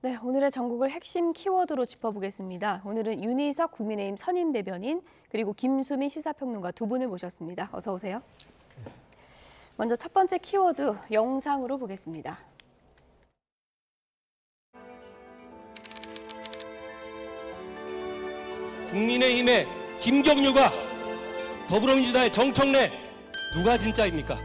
네, 오늘의 전국을 핵심 키워드로 짚어보겠습니다. 오늘은 윤희석 국민의힘 선임 대변인 그리고 김수민 시사평론가 두 분을 모셨습니다. 어서 오세요. 먼저 첫 번째 키워드 영상으로 보겠습니다. 국민의힘의 김경률과 더불어민주당의 정청래 누가 진짜입니까?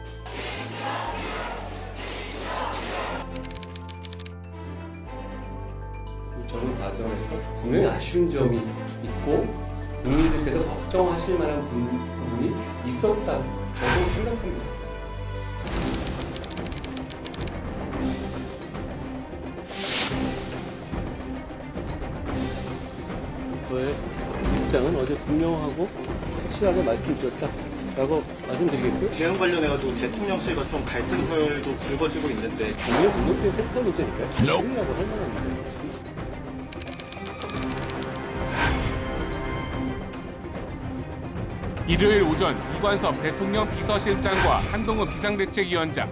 정부 과정에서 분명히 아쉬운 점이 있고 국민들께서 걱정하실 만한 부분이 있었다 저도 생각합니다. 저의 입장은 어제 분명하고 확실하게 말씀드렸다라고 말씀드리겠고요. 대응 관련해가지고 대통령실과 좀 갈등들도 불거지고 있는데 국민의 등록된 세포 문제니까요. 갈등이라고 할 만한 문제는 없습니다. 일요일 오전 이관섭 대통령 비서실장과 한동훈 비상대책위원장,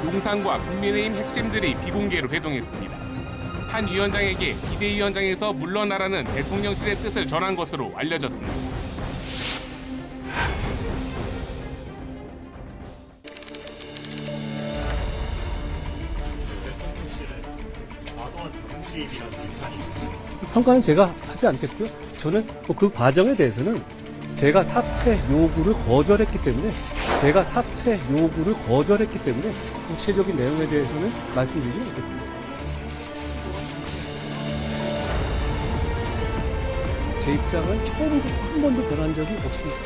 용산과 국민의힘 핵심들이 비공개로 회동했습니다. 한 위원장에게 비대위원장에서 물러나라는 대통령실의 뜻을 전한 것으로 알려졌습니다. 평가는 제가 하지 않겠고요. 저는 그 과정에 대해서는 제가 사퇴 요구를 거절했기 때문에 구체적인 내용에 대해서는 말씀드리지 않겠습니다. 제 입장은 처음부터 한 번도 변한 적이 없습니다.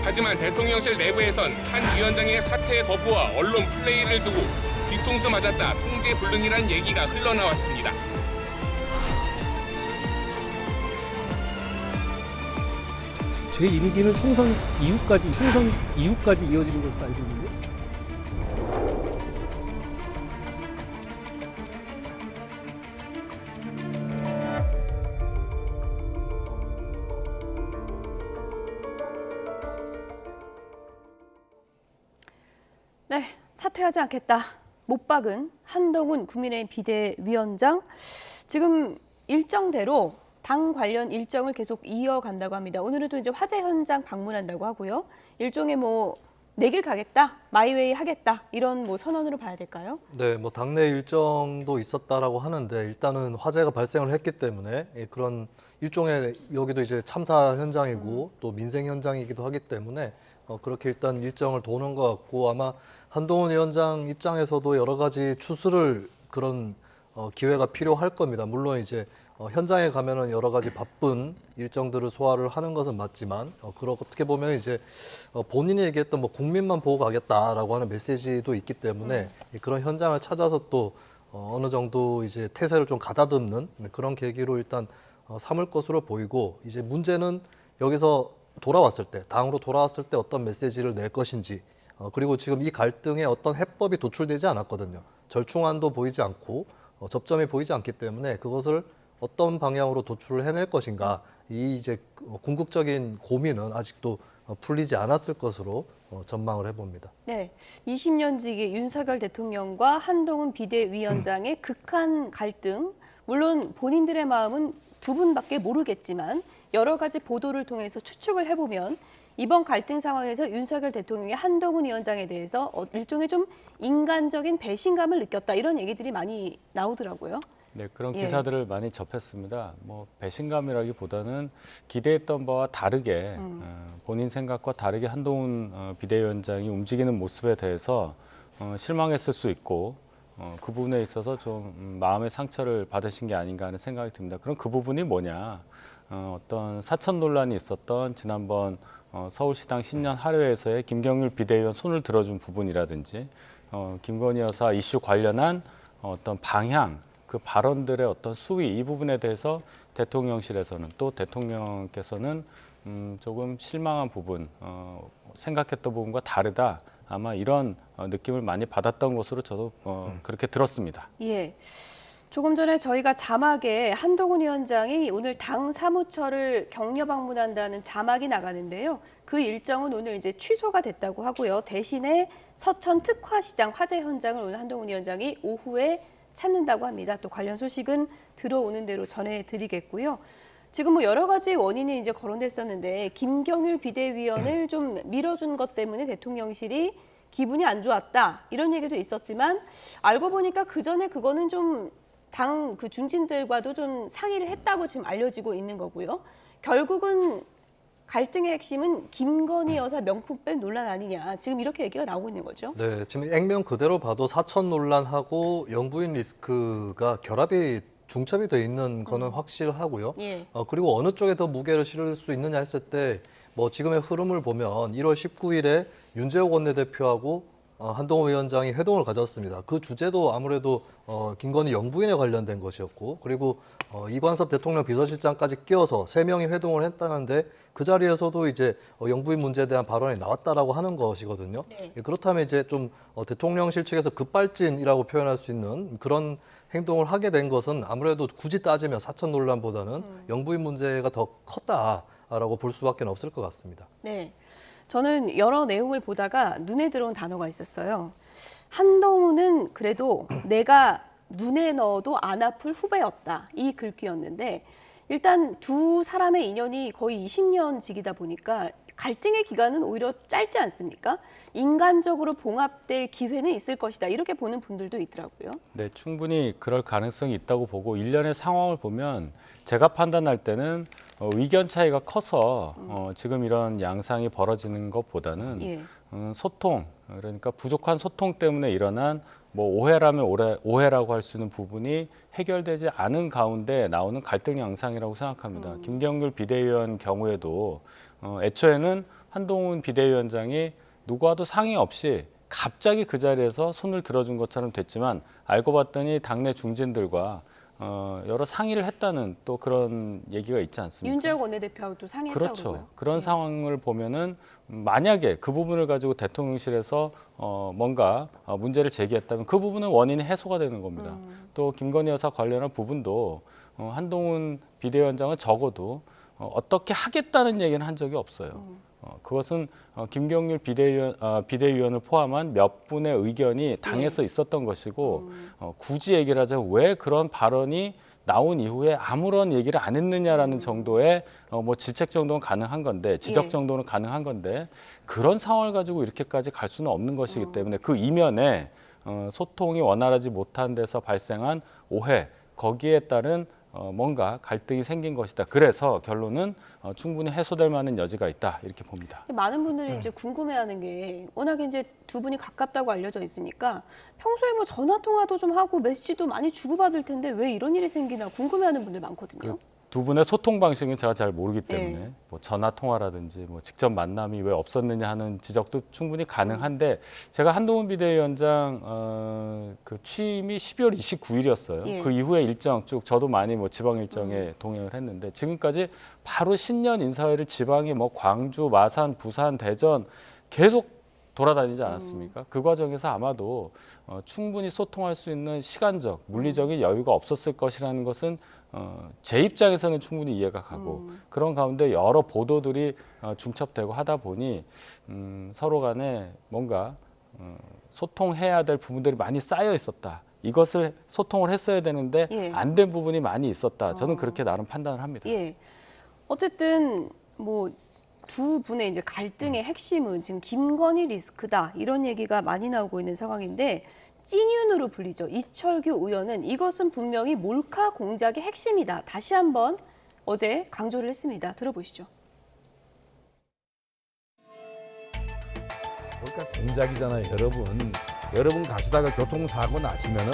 하지만 대통령실 내부에선 한 위원장의 사퇴 거부와 언론 플레이를 두고 뒤통수 맞았다 통제 불능이란 얘기가 흘러나왔습니다. 제 임기는 총선 이후까지 이어지는 것으로 알고 있는데 네, 사퇴하지 않겠다. 못 박은 한동훈 국민의힘 비대위원장. 지금 일정대로 당 관련 일정을 계속 이어간다고 합니다. 오늘은 또 이제 화재 현장 방문한다고 하고요. 일종의 내길 가겠다, 마이웨이 하겠다 이런 선언으로 봐야 될까요? 네, 당내 일정도 있었다라고 하는데 일단은 화재가 발생을 했기 때문에 그런 일종의 여기도 이제 참사 현장이고 또 민생 현장이기도 하기 때문에 그렇게 일단 일정을 도는 것 같고 아마 한동훈 위원장 입장에서도 여러 가지 추스를 그런 기회가 필요할 겁니다. 물론 이제 현장에 가면은 여러 가지 바쁜 일정들을 소화를 하는 것은 맞지만 어떻게 보면 이제 본인이 얘기했던 국민만 보고 가겠다라고 하는 메시지도 있기 때문에 그런 현장을 찾아서 또 어느 정도 이제 태세를 좀 가다듬는 그런 계기로 일단 삼을 것으로 보이고 이제 문제는 여기서 돌아왔을 때 당으로 돌아왔을 때 어떤 메시지를 낼 것인지 그리고 지금 이 갈등에 어떤 해법이 도출되지 않았거든요. 절충안도 보이지 않고 접점이 보이지 않기 때문에 그것을 어떤 방향으로 도출을 해낼 것인가 이 이제 궁극적인 고민은 아직도 풀리지 않았을 것으로 전망을 해봅니다. 네, 20년 지기 윤석열 대통령과 한동훈 비대위원장의 극한 갈등. 물론 본인들의 마음은 두 분밖에 모르겠지만 여러 가지 보도를 통해서 추측을 해보면 이번 갈등 상황에서 윤석열 대통령이 한동훈 위원장에 대해서 일종의 좀 인간적인 배신감을 느꼈다 이런 얘기들이 많이 나오더라고요. 네, 그런 기사들을 많이 접했습니다. 배신감이라기보다는 기대했던 바와 다르게 본인 생각과 다르게 한동훈 비대위원장이 움직이는 모습에 대해서 실망했을 수 있고 그 부분에 있어서 좀 마음의 상처를 받으신 게 아닌가 하는 생각이 듭니다. 그럼 그 부분이 뭐냐? 어떤 사천 논란이 있었던 지난번 서울시당 신년 하례에서의 김경률 비대위원 손을 들어준 부분이라든지 김건희 여사 이슈 관련한 어떤 방향 그 발언들의 어떤 수위 이 부분에 대해서 대통령실에서는 또 대통령께서는 조금 실망한 부분, 생각했던 부분과 다르다. 아마 이런 느낌을 많이 받았던 것으로 저도 그렇게 들었습니다. 예. 조금 전에 저희가 자막에 한동훈 위원장이 오늘 당 사무처를 격려 방문한다는 자막이 나가는데요. 그 일정은 오늘 이제 취소가 됐다고 하고요. 대신에 서천 특화시장 화재 현장을 오늘 한동훈 위원장이 오후에 찾는다고 합니다. 또 관련 소식은 들어오는 대로 전해드리겠고요. 지금 뭐 여러 가지 원인이 이제 거론됐었는데 김경률 비대위원을 좀 밀어준 것 때문에 대통령실이 기분이 안 좋았다 이런 얘기도 있었지만 알고 보니까 그 전에 그거는 좀 당 그 중진들과도 좀 상의를 했다고 지금 알려지고 있는 거고요. 결국은 갈등의 핵심은 김건희 여사 명품백 논란 아니냐 지금 이렇게 얘기가 나오고 있는 거죠. 네, 지금 액면 그대로 봐도 사천 논란하고 영부인 리스크가 결합이 중첩이 돼 있는 거는 확실하고요. 예. 그리고 어느 쪽에 더 무게를 실을 수 있느냐 했을 때 뭐 지금의 흐름을 보면 1월 19일에 윤재욱 원내대표하고 한동훈 위원장이 회동을 가졌습니다. 그 주제도 아무래도 김건희 영부인에 관련된 것이었고 그리고 이관섭 대통령 비서실장까지 끼워서 3명이 회동을 했다는데 그 자리에서도 이제 영부인 문제에 대한 발언이 나왔다라고 하는 것이거든요. 네. 그렇다면 이제 좀 대통령실 측에서 급발진이라고 표현할 수 있는 그런 행동을 하게 된 것은 아무래도 굳이 따지면 사천 논란보다는 영부인 문제가 더 컸다라고 볼 수밖에 없을 것 같습니다. 네. 저는 여러 내용을 보다가 눈에 들어온 단어가 있었어요. 한동훈은 그래도 내가 눈에 넣어도 안 아플 후배였다. 이 글귀였는데 일단 두 사람의 인연이 거의 20년 지기다 보니까 갈등의 기간은 오히려 짧지 않습니까? 인간적으로 봉합될 기회는 있을 것이다. 이렇게 보는 분들도 있더라고요. 네, 충분히 그럴 가능성이 있다고 보고 일련의 상황을 보면 제가 판단할 때는 의견 차이가 커서 지금 이런 양상이 벌어지는 것보다는 예. 소통, 그러니까 부족한 소통 때문에 일어난 뭐 오해라면 오해라고 할 수 있는 부분이 해결되지 않은 가운데 나오는 갈등 양상이라고 생각합니다. 김경률 비대위원 경우에도 애초에는 한동훈 비대위원장이 누구와도 상의 없이 갑자기 그 자리에서 손을 들어준 것처럼 됐지만 알고 봤더니 당내 중진들과 여러 상의를 했다는 또 그런 얘기가 있지 않습니까? 윤재욱 원내대표하고도 상의했다고 그렇죠. 그러고요. 그런 상황을 보면은 만약에 그 부분을 가지고 대통령실에서 뭔가 문제를 제기했다면 그 부분은 원인이 해소가 되는 겁니다. 또 김건희 여사 관련한 부분도 한동훈 비대위원장은 적어도 어떻게 하겠다는 얘기는 한 적이 없어요. 그것은 김경률 비대위원을 포함한 몇 분의 의견이 당에서 있었던 것이고 굳이 얘기를 하자면 왜 그런 발언이 나온 이후에 아무런 얘기를 안 했느냐라는 정도의 뭐 질책 정도는 가능한 건데 지적 정도는 가능한 건데 그런 상황을 가지고 이렇게까지 갈 수는 없는 것이기 때문에 그 이면에 소통이 원활하지 못한 데서 발생한 오해 거기에 따른 뭔가 갈등이 생긴 것이다. 그래서 결론은 충분히 해소될 만한 여지가 있다 이렇게 봅니다. 많은 분들이 이제 궁금해하는 게 워낙에 이제 두 분이 가깝다고 알려져 있으니까 평소에 뭐 전화 통화도 좀 하고 메시지도 많이 주고받을 텐데 왜 이런 일이 생기나 궁금해하는 분들 많거든요. 두 분의 소통 방식은 제가 잘 모르기 때문에 네. 뭐 전화 통화라든지 뭐 직접 만남이 왜 없었느냐 하는 지적도 충분히 가능한데 제가 한동훈 비대위원장 그 취임이 12월 29일이었어요. 예. 그 이후에 일정 쭉 저도 많이 뭐 지방 일정에 동행을 했는데 지금까지 바로 신년 인사회를 지방이 뭐 광주, 마산, 부산, 대전 계속 돌아다니지 않았습니까? 그 과정에서 아마도 충분히 소통할 수 있는 시간적, 물리적인 여유가 없었을 것이라는 것은 제 입장에서는 충분히 이해가 가고 그런 가운데 여러 보도들이 중첩되고 하다 보니 서로 간에 뭔가 소통해야 될 부분들이 많이 쌓여 있었다. 이것을 소통을 했어야 되는데 예. 안 된 부분이 많이 있었다. 저는 그렇게 나름 판단을 합니다. 예. 어쨌든 뭐 두 분의 이제 갈등의 핵심은 지금 김건희 리스크다 이런 얘기가 많이 나오고 있는 상황인데 찐윤으로 불리죠. 이철규 의원은 이것은 분명히 몰카 공작의 핵심이다. 다시 한번 어제 강조를 했습니다. 들어보시죠. 몰카 공작이잖아요, 여러분 가시다가 교통사고 나시면은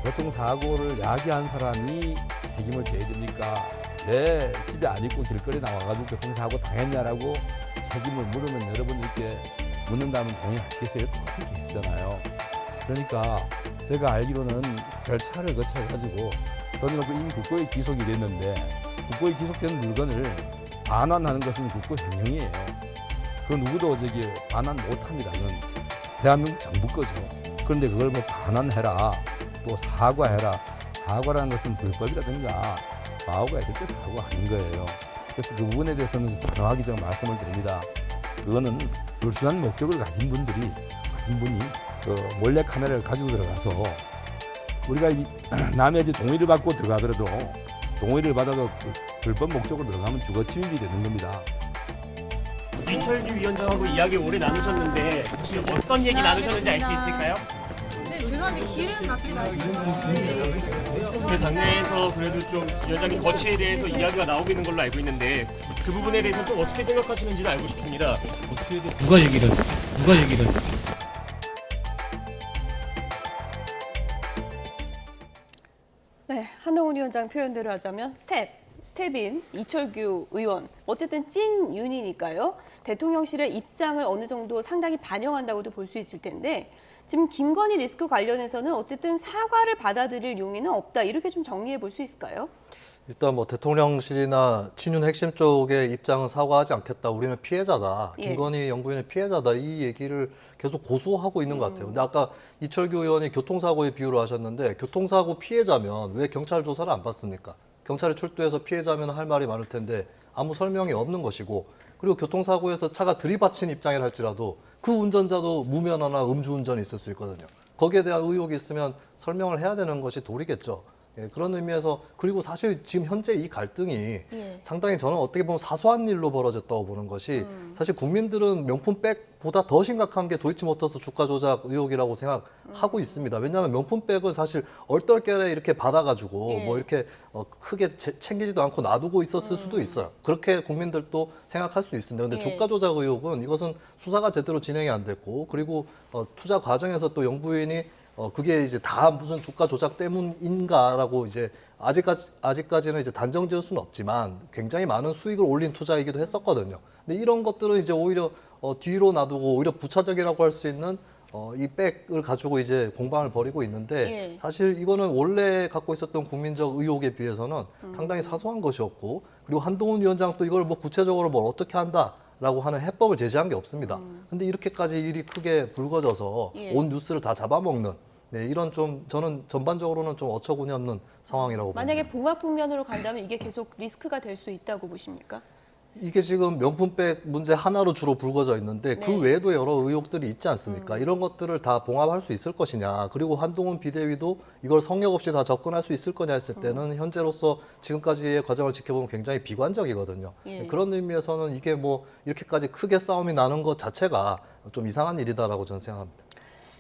교통사고를 야기한 사람이 책임을 져야 됩니까? 내 집에 안 있고 길거리 나와가지고 교통사고 당했냐라고 책임을 물으면 여러분 이렇게 묻는다면 동의하시겠어요? 똑같은 케이스잖아요. 그러니까 제가 알기로는 절차를 거쳐가지고 그러니까 이미 국고에 기속이 됐는데 국고에 기속된 물건을 반환하는 것은 국고 횡령이에요. 그 누구도 반환 못합니다. 그건 대한민국 정부 거죠. 그런데 그걸 뭐 반환해라, 또 사과해라. 사과라는 것은 불법이라든가 과거가 있을 때 사고 아닌 거예요. 그래서 그 부분에 대해서는 단호하게 제가 말씀을 드립니다. 그거는 불순한 목적을 가진 분이 몰래 카메라를 가지고 들어가서 우리가 남의 집 동의를 받고 들어가더라도 동의를 받아도 불법 목적으로 들어가면 주거 침입이 되는 겁니다. 이철규 위원장하고 이야기 오래 나누셨는데 혹시 어떤 얘기 나누셨는지 알 수 있을까요? 네, 죄송한데 길은 막지 마시고. 그 당내에서 그래도 좀 위원장님 거취에 대해서 이야기가 나오고 있는 걸로 알고 있는데 그 부분에 대해서 좀 어떻게 생각하시는지도 알고 싶습니다. 누가 얘기를 하지? 누가 얘기를 하지? 네, 한동훈 위원장 표현대로 하자면 스텝인 이철규 의원. 어쨌든 찐 윤이니까요. 대통령실의 입장을 어느 정도 상당히 반영한다고도 볼 수 있을 텐데 지금 김건희 리스크 관련해서는 어쨌든 사과를 받아들일 용의는 없다. 이렇게 좀 정리해 볼 수 있을까요? 일단 뭐 대통령실이나 친윤 핵심 쪽의 입장은 사과하지 않겠다. 우리는 피해자다. 예. 김건희 연구인은 피해자다. 이 얘기를 계속 고수하고 있는 것 같아요. 근데 아까 이철규 의원이 교통사고의 비유를 하셨는데 교통사고 피해자면 왜 경찰 조사를 안 받습니까? 경찰에 출두해서 피해자면 할 말이 많을 텐데 아무 설명이 없는 것이고 그리고 교통사고에서 차가 들이받친 입장이라 할지라도 그 운전자도 무면허나 음주운전이 있을 수 있거든요. 거기에 대한 의혹이 있으면 설명을 해야 되는 것이 도리겠죠. 예, 그런 의미에서 그리고 사실 지금 현재 이 갈등이 상당히 저는 어떻게 보면 사소한 일로 벌어졌다고 보는 것이 사실 국민들은 명품백보다 더 심각한 게 도이치모터스 주가 조작 의혹이라고 생각하고 있습니다. 왜냐하면 명품백은 사실 얼떨결에 이렇게 받아가지고 뭐 이렇게 크게 챙기지도 않고 놔두고 있었을 수도 있어요. 그렇게 국민들도 생각할 수 있습니다. 근데 주가 조작 의혹은 이것은 수사가 제대로 진행이 안 됐고 그리고 투자 과정에서 또 영부인이 그게 이제 다 무슨 주가 조작 때문인가라고 이제 아직까지는 이제 단정 지을 수는 없지만 굉장히 많은 수익을 올린 투자이기도 했었거든요. 근데 이런 것들은 이제 오히려 뒤로 놔두고 오히려 부차적이라고 할 수 있는 이 백을 가지고 이제 공방을 벌이고 있는데 사실 이거는 원래 갖고 있었던 국민적 의혹에 비해서는 상당히 사소한 것이었고 그리고 한동훈 위원장 또 이걸 뭐 구체적으로 뭘 어떻게 한다라고 하는 해법을 제시한 게 없습니다. 근데 이렇게까지 일이 크게 불거져서 온 뉴스를 다 잡아먹는 이런 좀 저는 전반적으로는 좀 어처구니 없는 상황이라고 봅니다. 만약에 봉합 국면으로 간다면 이게 계속 리스크가 될 수 있다고 보십니까? 이게 지금 명품백 문제 하나로 주로 불거져 있는데 그 외에도 여러 의혹들이 있지 않습니까? 이런 것들을 다 봉합할 수 있을 것이냐. 그리고 한동훈 비대위도 이걸 성역 없이 다 접근할 수 있을 거냐 했을 때는 현재로서 지금까지의 과정을 지켜보면 굉장히 비관적이거든요. 그런 의미에서는 이게 뭐 이렇게까지 크게 싸움이 나는 것 자체가 좀 이상한 일이다라고 저는 생각합니다.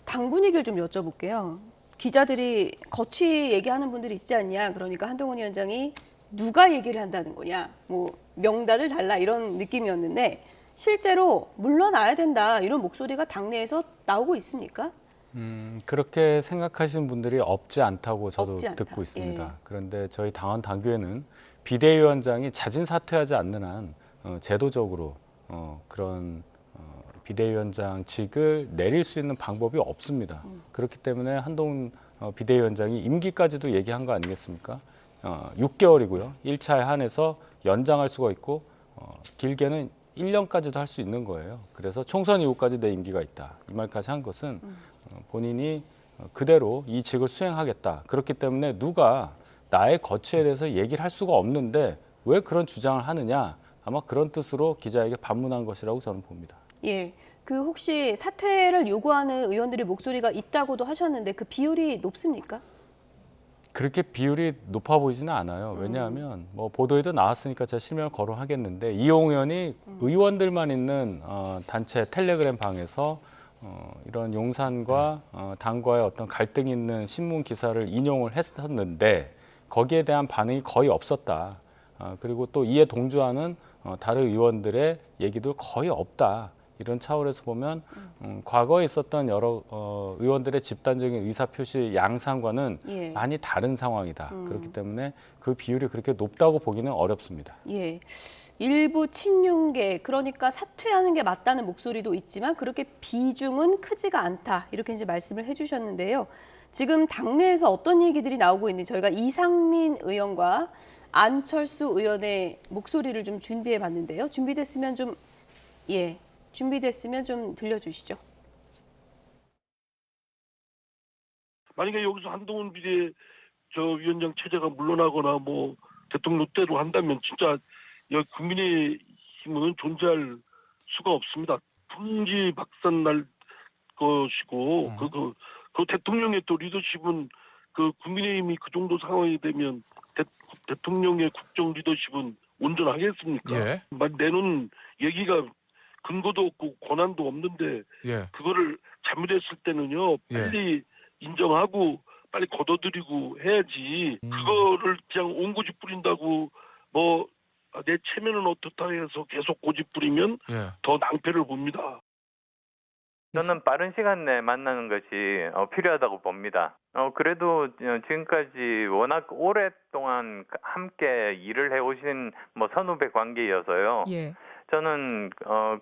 당 분위기를 좀 여쭤볼게요. 기자들이 거취 얘기하는 분들이 있지 않냐. 그러니까 한동훈 위원장이 누가 얘기를 한다는 거냐. 뭐 명단을 달라 이런 느낌이었는데 실제로 물러나야 된다 이런 목소리가 당내에서 나오고 있습니까? 그렇게 생각하시는 분들이 없지 않다고 저도 없지 않다. 듣고 있습니다. 예. 그런데 저희 당원 당규에는 비대위원장이 자진 사퇴하지 않는 한 제도적으로 그런 비대위원장직을 내릴 수 있는 방법이 없습니다. 그렇기 때문에 한동훈 비대위원장이 임기까지도 얘기한 거 아니겠습니까? 6개월이고요. 1차에 한해서 연장할 수가 있고 길게는 1년까지도 할 수 있는 거예요. 그래서 총선 이후까지 내 임기가 있다. 이 말까지 한 것은 본인이 그대로 이 직을 수행하겠다. 그렇기 때문에 누가 나의 거취에 대해서 얘기를 할 수가 없는데 왜 그런 주장을 하느냐. 아마 그런 뜻으로 기자에게 반문한 것이라고 저는 봅니다. 예. 그 혹시 사퇴를 요구하는 의원들의 목소리가 있다고도 하셨는데 그 비율이 높습니까? 그렇게 비율이 높아 보이지는 않아요. 왜냐하면 뭐 보도에도 나왔으니까 제가 실명을 거론하겠는데 이용 의원이 의원들만 있는 단체 텔레그램 방에서 이런 용산과 당과의 어떤 갈등이 있는 신문 기사를 인용을 했었는데 거기에 대한 반응이 거의 없었다. 그리고 또 이에 동조하는 다른 의원들의 얘기도 거의 없다. 이런 차원에서 보면 과거에 있었던 여러 의원들의 집단적인 의사표시 양상과는 많이 다른 상황이다. 그렇기 때문에 그 비율이 그렇게 높다고 보기는 어렵습니다. 예. 일부 친윤계, 그러니까 사퇴하는 게 맞다는 목소리도 있지만 그렇게 비중은 크지가 않다. 이렇게 이제 말씀을 해주셨는데요. 지금 당내에서 어떤 얘기들이 나오고 있는지 저희가 이상민 의원과 안철수 의원의 목소리를 좀 준비해 봤는데요. 준비됐으면 좀 들려주시죠. 만약에 여기서 한동훈 위원장 체제가 물러나거나 뭐 대통령대로 한다면 진짜 여기 국민의힘은 존재할 수가 없습니다. 풍지박산 날 것이고 그 대통령의 또 리더십은 그 국민의힘이 그 정도 상황이 되면 대통령의 국정 리더십은 온전하겠습니까? 예. 내놓은 얘기가 근거도 없고 권한도 없는데 예. 그거를 잘못했을 때는요 빨리 인정하고 빨리 걷어들이고 해야지 그거를 그냥 온고집 부린다고 뭐 내 체면은 어떻다 해서 계속 고집 부리면 예. 더 낭패를 봅니다. 저는 빠른 시간 내에 만나는 것이 필요하다고 봅니다. 그래도 지금까지 워낙 오랫동안 함께 일을 해오신 뭐 선후배 관계여서요. 예. 저는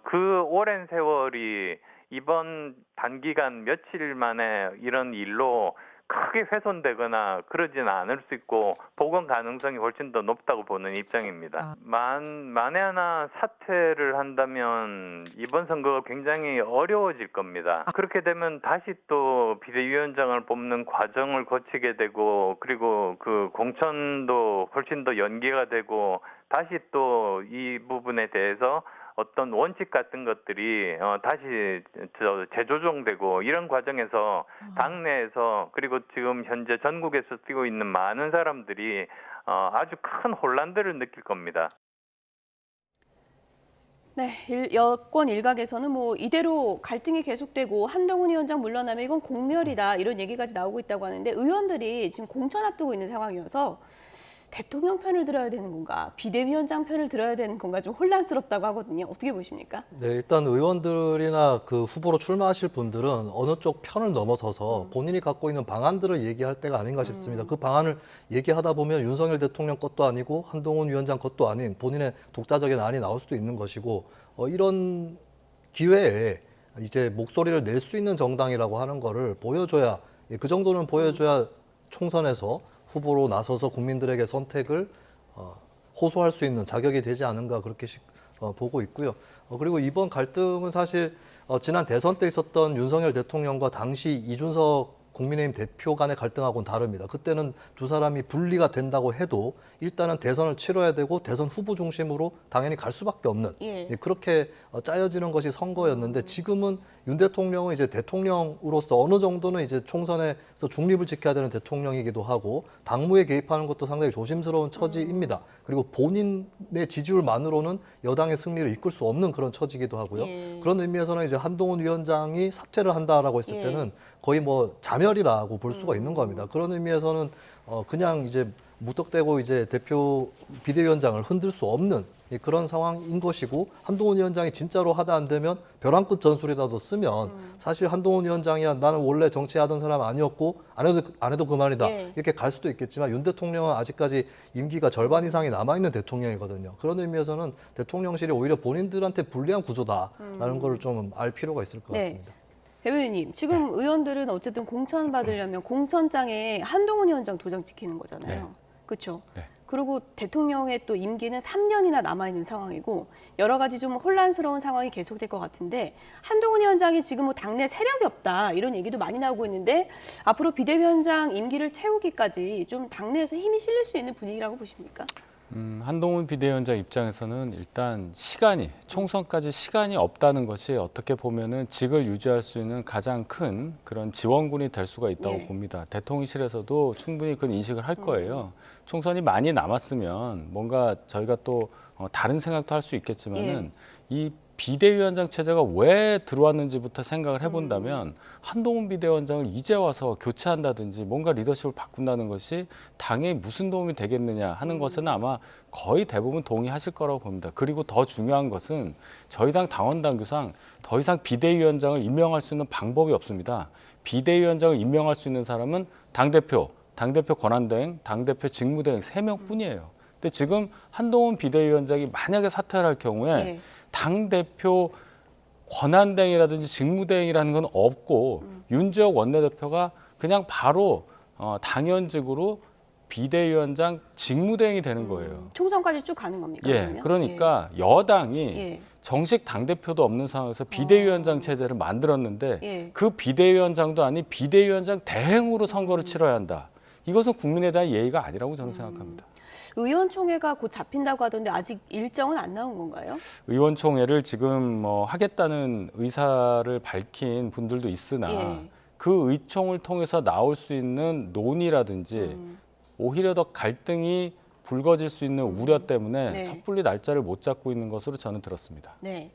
그 오랜 세월이 이번 단기간 며칠 만에 이런 일로 크게 훼손되거나 그러지는 않을 수 있고 복원 가능성이 훨씬 더 높다고 보는 입장입니다. 만에 하나 사퇴를 한다면 이번 선거가 굉장히 어려워질 겁니다. 그렇게 되면 다시 또 비대위원장을 뽑는 과정을 거치게 되고 그리고 그 공천도 훨씬 더 연기가 되고 다시 또 이 부분에 대해서 어떤 원칙 같은 것들이 다시 재조정되고 이런 과정에서 당내에서 그리고 지금 현재 전국에서 뛰고 있는 많은 사람들이 아주 큰 혼란들을 느낄 겁니다. 네, 여권 일각에서는 뭐 이대로 갈등이 계속되고 한동훈 위원장 물러나면 이건 공멸이다 이런 얘기까지 나오고 있다고 하는데 의원들이 지금 공천 앞두고 있는 상황이어서 대통령 편을 들어야 되는 건가, 비대위원장 편을 들어야 되는 건가 좀 혼란스럽다고 하거든요. 어떻게 보십니까? 네, 일단 의원들이나 그 후보로 출마하실 분들은 어느 쪽 편을 넘어서서 본인이 갖고 있는 방안들을 얘기할 때가 아닌가 싶습니다. 그 방안을 얘기하다 보면 윤석열 대통령 것도 아니고 한동훈 위원장 것도 아닌 본인의 독자적인 안이 나올 수도 있는 것이고 이런 기회에 이제 목소리를 낼 수 있는 정당이라고 하는 거를 보여줘야 그 정도는 보여줘야 총선에서 후보로 나서서 국민들에게 선택을 호소할 수 있는 자격이 되지 않은가 그렇게 보고 있고요. 그리고 이번 갈등은 사실 지난 대선 때 있었던 윤석열 대통령과 당시 이준석 국민의힘 대표 간의 갈등하고는 다릅니다. 그때는 두 사람이 분리가 된다고 해도 일단은 대선을 치러야 되고 대선 후보 중심으로 당연히 갈 수밖에 없는 그렇게 짜여지는 것이 선거였는데 지금은 윤 대통령은 이제 대통령으로서 어느 정도는 이제 총선에서 중립을 지켜야 되는 대통령이기도 하고 당무에 개입하는 것도 상당히 조심스러운 처지입니다. 그리고 본인의 지지율만으로는 여당의 승리를 이끌 수 없는 그런 처지이기도 하고요. 그런 의미에서는 이제 한동훈 위원장이 사퇴를 한다라고 했을 때는 거의 뭐 자멸이라고 볼 수가 있는 겁니다. 그런 의미에서는 그냥 이제 무턱대고 이제 대표 비대위원장을 흔들 수 없는 그런 상황인 것이고 한동훈 위원장이 진짜로 하다 안 되면 벼랑 끝 전술이라도 쓰면 사실 한동훈 위원장이야 나는 원래 정치하던 사람 아니었고 안 해도 그만이다 이렇게 갈 수도 있겠지만 윤 대통령은 아직까지 임기가 절반 이상이 남아있는 대통령이거든요. 그런 의미에서는 대통령실이 오히려 본인들한테 불리한 구조다라는 걸 좀 알 필요가 있을 것 같습니다. 배 의원님, 지금 의원들은 어쨌든 공천 받으려면 공천장에 한동훈 위원장 도장 찍히는 거잖아요. 그렇죠? 그리고 대통령의 또 임기는 3년이나 남아있는 상황이고 여러 가지 좀 혼란스러운 상황이 계속될 것 같은데 한동훈 위원장이 지금 뭐 당내 세력이 없다 이런 얘기도 많이 나오고 있는데 앞으로 비대위원장 임기를 채우기까지 좀 당내에서 힘이 실릴 수 있는 분위기라고 보십니까? 한동훈 비대위원장 입장에서는 일단 총선까지 시간이 없다는 것이 어떻게 보면은 직을 유지할 수 있는 가장 큰 그런 지원군이 될 수가 있다고 봅니다. 대통령실에서도 충분히 그 인식을 할 거예요. 총선이 많이 남았으면 뭔가 저희가 또 다른 생각도 할 수 있겠지만은 이 비대위원장 체제가 왜 들어왔는지부터 생각을 해본다면 한동훈 비대위원장을 이제 와서 교체한다든지 뭔가 리더십을 바꾼다는 것이 당에 무슨 도움이 되겠느냐 하는 것은 아마 거의 대부분 동의하실 거라고 봅니다. 그리고 더 중요한 것은 저희 당 당원 당규상 더 이상 비대위원장을 임명할 수 있는 방법이 없습니다. 비대위원장을 임명할 수 있는 사람은 당대표 권한대행, 당대표 직무대행 3명뿐이에요. 근데 지금 한동훈 비대위원장이 만약에 사퇴를 할 경우에 당대표 권한대행이라든지 직무대행이라는 건 없고 윤지혁 원내대표가 그냥 바로 당연직으로 비대위원장 직무대행이 되는 거예요. 총선까지 쭉 가는 겁니까? 그러면? 그러니까 여당이 정식 당대표도 없는 상황에서 비대위원장 체제를 만들었는데 그 비대위원장도 아닌 비대위원장 대행으로 선거를 치러야 한다. 이것은 국민에 대한 예의가 아니라고 저는 생각합니다. 의원총회가 곧 잡힌다고 하던데 아직 일정은 안 나온 건가요? 의원총회를 지금 하겠다는 의사를 밝힌 분들도 있으나 그 의총을 통해서 나올 수 있는 논의라든지 오히려 더 갈등이 불거질 수 있는 우려 때문에 네. 섣불리 날짜를 못 잡고 있는 것으로 저는 들었습니다. 네.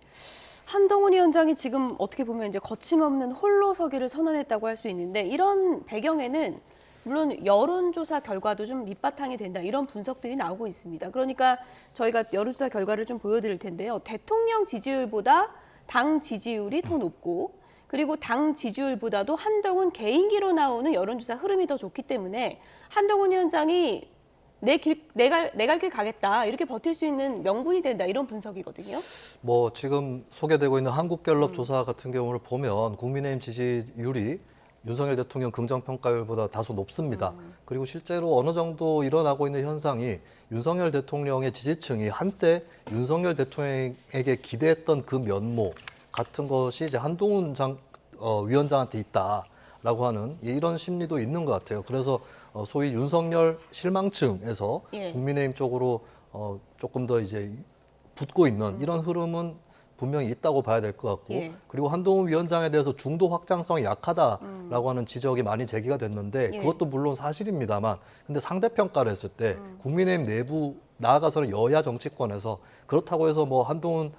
한동훈 위원장이 지금 어떻게 보면 이제 거침없는 홀로서기를 선언했다고 할 수 있는데 이런 배경에는 물론 여론조사 결과도 좀 밑바탕이 된다 이런 분석들이 나오고 있습니다. 그러니까 저희가 여론조사 결과를 좀 보여드릴 텐데요. 대통령 지지율보다 당 지지율이 더 높고 그리고 당 지지율보다도 한동훈 개인기로 나오는 여론조사 흐름이 더 좋기 때문에 한동훈 위원장이 내 갈 길 가겠다 이렇게 버틸 수 있는 명분이 된다 이런 분석이거든요. 뭐 지금 소개되고 있는 한국갤럽 조사 같은 경우를 보면 국민의힘 지지율이 윤석열 대통령 긍정평가율보다 다소 높습니다. 그리고 실제로 어느 정도 일어나고 있는 현상이 윤석열 대통령의 지지층이 한때 윤석열 대통령에게 기대했던 그 면모 같은 것이 이제 한동훈 위원장한테 있다라고 하는 이런 심리도 있는 것 같아요. 그래서 소위 윤석열 실망층에서 예. 국민의힘 쪽으로 조금 더 이제 붙고 있는 이런 흐름은 분명히 있다고 봐야 될 것 같고 예. 그리고 한동훈 위원장에 대해서 중도 확장성이 약하다라고 하는 지적이 많이 제기가 됐는데 예. 그것도 물론 사실입니다만 근데 상대평가를 했을 때 국민의힘 내부 나아가서는 여야 정치권에서 그렇다고 해서 뭐 한동훈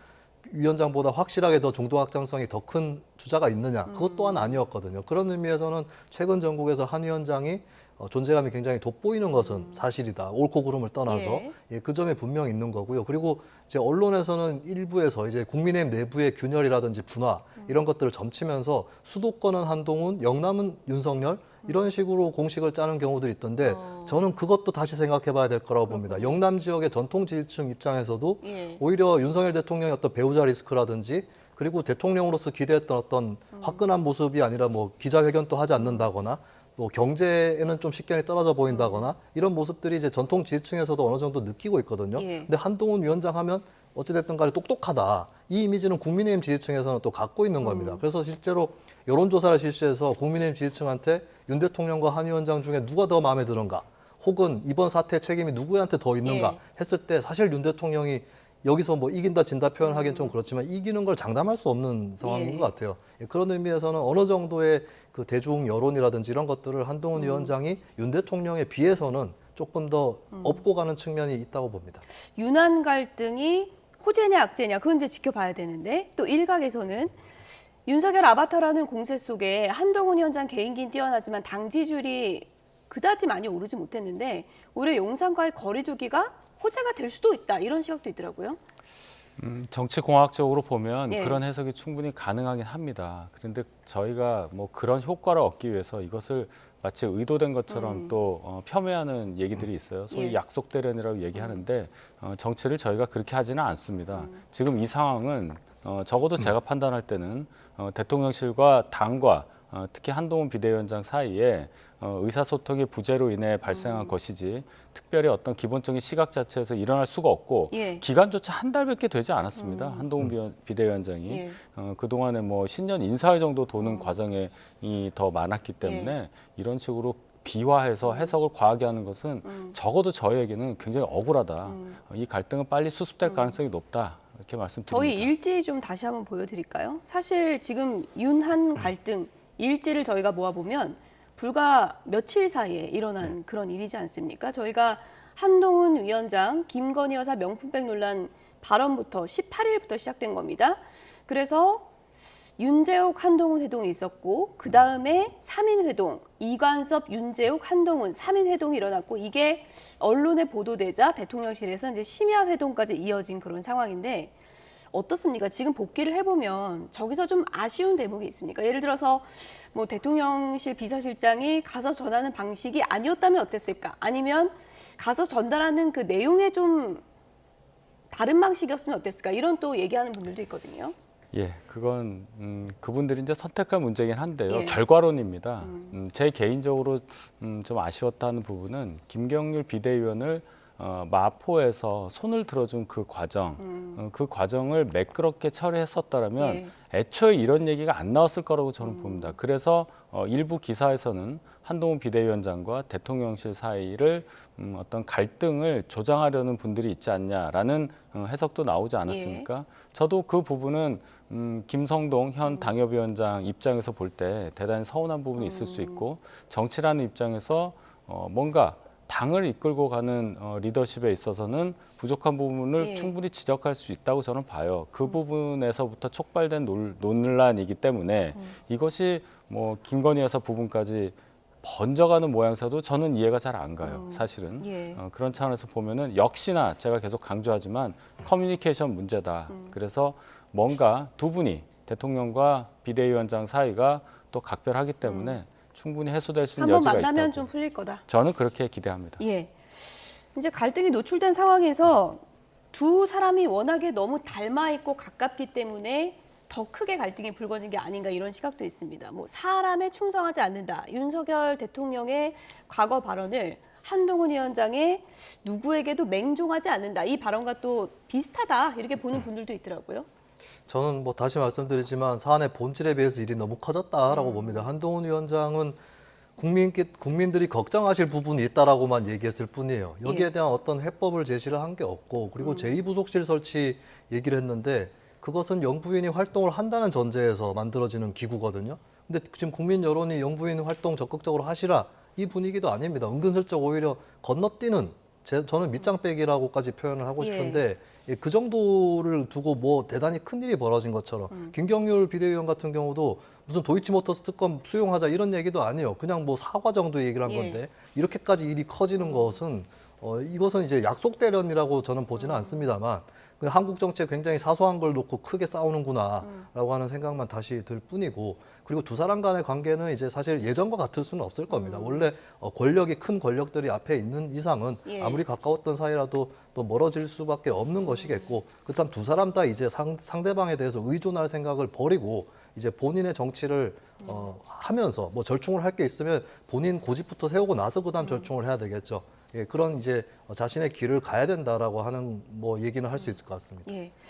위원장보다 확실하게 더 중도 확장성이 더 큰 주자가 있느냐 그것 또한 아니었거든요. 그런 의미에서는 최근 전국에서 한 위원장이 존재감이 굉장히 돋보이는 것은 사실이다. 옳고 그름을 떠나서 예, 그 점에 분명히 있는 거고요. 그리고 이제 언론에서는 일부에서 이제 국민의힘 내부의 균열이라든지 분화 이런 것들을 점치면서 수도권은 한동훈, 영남은 윤석열 이런 식으로 공식을 짜는 경우들이 있던데 저는 그것도 다시 생각해봐야 될 거라고 봅니다. 영남 지역의 전통 지지층 입장에서도 예. 오히려 윤석열 대통령의 어떤 배우자 리스크라든지 그리고 대통령으로서 기대했던 어떤 화끈한 모습이 아니라 뭐 기자회견도 하지 않는다거나 또 경제에는 좀 식견이 떨어져 보인다거나 이런 모습들이 이제 전통 지지층에서도 어느 정도 느끼고 있거든요. 예. 근데 한동훈 위원장 하면 어찌됐든 간에 똑똑하다. 이 이미지는 국민의힘 지지층에서는 또 갖고 있는 겁니다. 그래서 실제로 여론조사를 실시해서 국민의힘 지지층한테 윤 대통령과 한 위원장 중에 누가 더 마음에 드는가 혹은 이번 사태 책임이 누구한테 더 있는가 예. 했을 때 사실 윤 대통령이 여기서 뭐 이긴다 진다 표현하기는 좀 그렇지만 이기는 걸 장담할 수 없는 상황인 예. 것 같아요. 예, 그런 의미에서는 어느 정도의 그 대중 여론이라든지 이런 것들을 한동훈 위원장이 윤 대통령에 비해서는 조금 더 업고 가는 측면이 있다고 봅니다. 윤한 갈등이 호재냐 악재냐 그건 이제 지켜봐야 되는데 또 일각에서는 윤석열 아바타라는 공세 속에 한동훈 위원장 개인기는 뛰어나지만 당 지지율이 그다지 많이 오르지 못했는데 오히려 용산과의 거리두기가 호재가 될 수도 있다 이런 시각도 있더라고요. 정치공학적으로 보면 예. 그런 해석이 충분히 가능하긴 합니다. 그런데 저희가 뭐 그런 효과를 얻기 위해서 이것을 마치 의도된 것처럼 또 폄훼하는 얘기들이 있어요. 소위 예. 약속 대련이라고 얘기하는데 정치를 저희가 그렇게 하지는 않습니다. 지금 이 상황은 적어도 제가 판단할 때는 대통령실과 당과 특히 한동훈 비대위원장 사이에 의사소통의 부재로 인해 발생한 것이지 특별히 어떤 기본적인 시각 자체에서 일어날 수가 없고 예. 기간조차 한 달밖에 되지 않았습니다. 한동훈 비대위원장이 예. 그동안에 뭐 신년 인사회 정도 도는 과정이 더 많았기 때문에 이런 식으로 비화해서 해석을 과하게 하는 것은 적어도 저희에게는 굉장히 억울하다. 이 갈등은 빨리 수습될 가능성이 높다. 이렇게 말씀드립니다. 저희 일지 좀 다시 한번 보여드릴까요? 사실 지금 윤한 갈등 일지를 저희가 모아보면 불과 며칠 사이에 일어난 그런 일이지 않습니까? 저희가 한동훈 위원장, 김건희 여사 명품백 논란 발언부터 18일부터 시작된 겁니다. 그래서 윤재옥, 한동훈 회동이 있었고 그 다음에 3인 회동, 이관섭, 윤재옥, 한동훈 3인 회동이 일어났고 이게 언론에 보도되자 대통령실에서 이제 심야 회동까지 이어진 그런 상황인데 어떻습니까? 지금 복귀를 해보면 저기서 좀 아쉬운 대목이 있습니까? 예를 들어서 뭐 대통령실 비서실장이 가서 전하는 방식이 아니었다면 어땠을까? 아니면 가서 전달하는 그 내용에 좀 다른 방식이었으면 어땠을까? 이런 또 얘기하는 분들도 있거든요. 예, 그건 그분들이 이제 선택할 문제긴 한데요. 예. 결과론입니다. 제 개인적으로 좀 아쉬웠다는 부분은 김경률 비대위원을 마포에서 손을 들어준 그 과정, 그 과정을 매끄럽게 처리했었다면 예. 애초에 이런 얘기가 안 나왔을 거라고 저는 봅니다. 그래서 일부 기사에서는 한동훈 비대위원장과 대통령실 사이를 어떤 갈등을 조장하려는 분들이 있지 않냐라는 해석도 나오지 않았습니까? 저도 그 부분은 김성동 현 당협위원장 입장에서 볼 때 대단히 서운한 부분이 있을 수 있고 정치라는 입장에서 뭔가 당을 이끌고 가는 리더십에 있어서는 부족한 부분을 예. 충분히 지적할 수 있다고 저는 봐요. 그 부분에서부터 촉발된 논란이기 때문에 이것이 뭐 김건희 여사 부분까지 번져가는 모양새도 저는 이해가 잘 안 가요. 사실은 예. 그런 차원에서 보면은 역시나 제가 계속 강조하지만 커뮤니케이션 문제다. 그래서 뭔가 두 분이 대통령과 비대위원장 사이가 또 각별하기 때문에 충분히 해소될 수 있는 한번 여지가 만나면 있다고. 좀 풀릴 거다. 저는 그렇게 기대합니다. 예. 이제 갈등이 노출된 상황에서 두 사람이 워낙에 너무 닮아 있고 가깝기 때문에 더 크게 갈등이 불거진 게 아닌가 이런 시각도 있습니다. 뭐 사람에 충성하지 않는다. 윤석열 대통령의 과거 발언을 한동훈 위원장의 누구에게도 맹종하지 않는다. 이 발언과 또 비슷하다. 이렇게 보는 분들도 있더라고요. 저는 뭐 다시 말씀드리지만 사안의 본질에 비해서 일이 너무 커졌다라고 봅니다. 한동훈 위원장은 국민들이 걱정하실 부분이 있다라고만 얘기했을 뿐이에요. 여기에 예. 대한 어떤 해법을 제시를 한 게 없고 그리고 제2부속실 설치 얘기를 했는데 그것은 영부인이 활동을 한다는 전제에서 만들어지는 기구거든요. 근데 지금 국민 여론이 영부인 활동 적극적으로 하시라 이 분위기도 아닙니다. 은근슬쩍 오히려 건너뛰는 저는 밑장 빼기라고까지 표현을 하고 싶은데 그 정도를 두고 뭐 대단히 큰일이 벌어진 것처럼 김경률 비대위원 같은 경우도 무슨 도이치모터스 특검 수용하자 이런 얘기도 아니에요. 그냥 뭐 사과 정도 얘기를 한 건데 이렇게까지 일이 커지는 것은 이것은 이제 약속 대련이라고 저는 보지는 않습니다만 한국 정치에 굉장히 사소한 걸 놓고 크게 싸우는구나라고 하는 생각만 다시 들 뿐이고 그리고 두 사람 간의 관계는 이제 사실 예전과 같을 수는 없을 겁니다. 원래 권력이 큰 권력들이 앞에 있는 이상은 아무리 가까웠던 사이라도 또 멀어질 수밖에 없는 것이겠고 그렇다면 두 사람 다 이제 상대방에 대해서 의존할 생각을 버리고 이제 본인의 정치를 하면서 뭐 절충을 할 게 있으면 본인 고집부터 세우고 나서 그다음 절충을 해야 되겠죠. 예, 그런 이제 자신의 길을 가야 된다라고 하는 뭐 얘기는 할 수 있을 것 같습니다. 예.